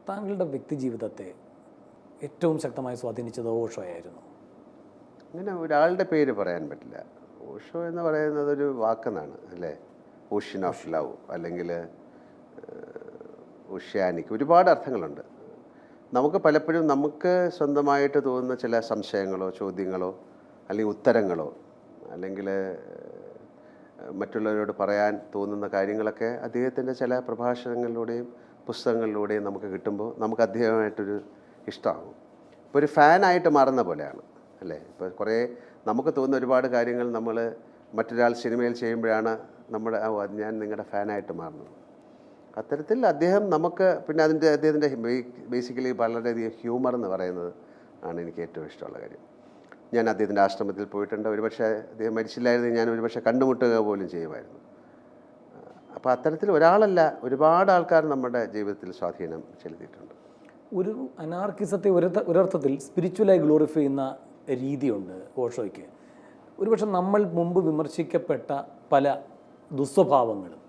താങ്കളുടെ വ്യക്തി ജീവിതത്തെ ഏറ്റവും ശക്തമായി സ്വാധീനിച്ചത് ഓഷോയായിരുന്നു? അങ്ങനെ ഒരാളുടെ പേര് പറയാൻ പറ്റില്ല. ഓഷോ എന്ന് പറയുന്നത് ഒരു വാക്കെന്നാണ് അല്ലേ? ഓഷ്യൻ ഓഫ് ലവ് അല്ലെങ്കിൽ ഓഷ്യാനിക്, ഒരുപാട് അർത്ഥങ്ങളുണ്ട്. നമുക്ക് പലപ്പോഴും നമുക്ക് സ്വന്തമായിട്ട് തോന്നുന്ന ചില സംശയങ്ങളോ ചോദ്യങ്ങളോ അല്ലെങ്കിൽ ഉത്തരങ്ങളോ അല്ലെങ്കിൽ മറ്റുള്ളവരോട് പറയാൻ തോന്നുന്ന കാര്യങ്ങളൊക്കെ അദ്ദേഹത്തിൻ്റെ ചില പ്രഭാഷണങ്ങളിലൂടെയും പുസ്തകങ്ങളിലൂടെയും നമുക്ക് കിട്ടുമ്പോൾ നമുക്ക് അദ്ദേഹമായിട്ടൊരു ഇഷ്ടമാകും. ഇപ്പോൾ ഒരു ഫാനായിട്ട് മാറുന്ന പോലെയാണ് അല്ലേ? ഇപ്പോൾ കുറേ നമുക്ക് തോന്നുന്ന ഒരുപാട് കാര്യങ്ങൾ നമ്മൾ മറ്റൊരാൾ സിനിമയിൽ ചെയ്യുമ്പോഴാണ് നമ്മുടെ ഞാൻ നിങ്ങളുടെ ഫാനായിട്ട് മാറുന്നത്. അത്തരത്തിൽ അദ്ദേഹം നമുക്ക് പിന്നെ അദ്ദേഹത്തിൻ്റെ ബേസിക്കലി വളരെയധികം ഹ്യൂമർ എന്ന് പറയുന്നത് ആണ് എനിക്ക് ഏറ്റവും ഇഷ്ടമുള്ള കാര്യം. ഞാൻ അദ്ദേഹത്തിൻ്റെ ആശ്രമത്തിൽ പോയിട്ടുണ്ട്. ഒരുപക്ഷെ അദ്ദേഹം മരിച്ചില്ലായിരുന്നെങ്കിൽ ഞാൻ ഒരുപക്ഷെ കണ്ടുമുട്ടുക പോലും ചെയ്യുമായിരുന്നു. അപ്പോൾ അത്തരത്തിൽ ഒരാളല്ല, ഒരുപാട് ആൾക്കാർ നമ്മുടെ ജീവിതത്തിൽ സ്വാധീനം ചെലുത്തിയിട്ടുണ്ട്. ഒരു അനാർക്കിസത്തെ ഒരർത്ഥത്തിൽ സ്പിരിച്വലായി ഗ്ലോറിഫൈ ചെയ്യുന്ന രീതിയുണ്ട് ഓഷോയ്ക്ക്. ഒരുപക്ഷെ നമ്മൾ മുമ്പ് വിമർശിക്കപ്പെട്ട പല ദുസ്വഭാവങ്ങളും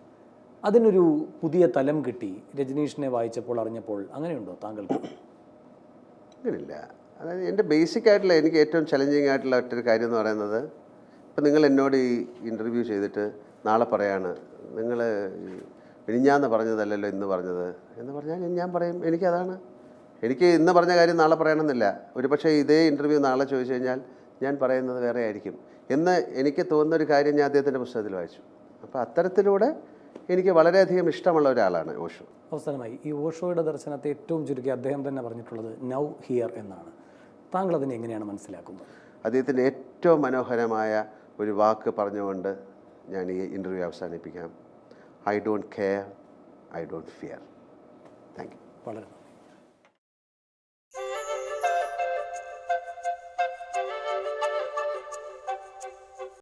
അതിനൊരു പുതിയ തലം കിട്ടി രജനീഷിനെ വായിച്ചപ്പോൾ അറിഞ്ഞപ്പോൾ. അങ്ങനെയുണ്ടോ താങ്കൾക്ക്? അങ്ങനെയില്ല. അതായത് എൻ്റെ ബേസിക്കായിട്ടുള്ള എനിക്ക് ഏറ്റവും ചലഞ്ചിങ് ആയിട്ടുള്ള ഒറ്റൊരു കാര്യം എന്ന് പറയുന്നത്, ഇപ്പം നിങ്ങൾ എന്നോട് ഈ ഇൻ്റർവ്യൂ ചെയ്തിട്ട് നാളെ പറയാണ് നിങ്ങൾ മിനിഞ്ഞാന്ന് പറഞ്ഞതല്ലല്ലോ ഇന്ന് പറഞ്ഞത് എന്ന് പറഞ്ഞാൽ ഞാൻ പറയും എനിക്കതാണ്, എനിക്ക് ഇന്ന് പറഞ്ഞ കാര്യം നാളെ പറയണമെന്നില്ല. ഒരുപക്ഷെ ഇതേ ഇൻ്റർവ്യൂ നാളെ ചോദിച്ചു കഴിഞ്ഞാൽ ഞാൻ പറയുന്നത് വേറെ ആയിരിക്കും എന്ന് എനിക്ക് തോന്നുന്നൊരു കാര്യം ഞാൻ അദ്ദേഹത്തിൻ്റെ പുസ്തകത്തിൽ വായിച്ചു. അപ്പോൾ അത്തരത്തിലൂടെ എനിക്ക് വളരെയധികം ഇഷ്ടമുള്ള ഒരാളാണ് ഓഷോ. അവസാനമായി ഈ ഓഷോയുടെ ദർശനത്തെ ഏറ്റവും ചുരുക്കി അദ്ദേഹം തന്നെ പറഞ്ഞിട്ടുള്ളത് നൗ ഹിയർ എന്നാണ്. താങ്കൾ അതിനെ എങ്ങനെയാണ് മനസ്സിലാക്കുന്നത്? അദ്ദേഹത്തിൻ്റെ ഏറ്റവും മനോഹരമായ ഒരു വാക്ക് പറഞ്ഞുകൊണ്ട് ഞാൻ ഈ ഇൻ്റർവ്യൂ അവസാനിപ്പിക്കാം. I don't care, I don't fear. Thank you. വളരെ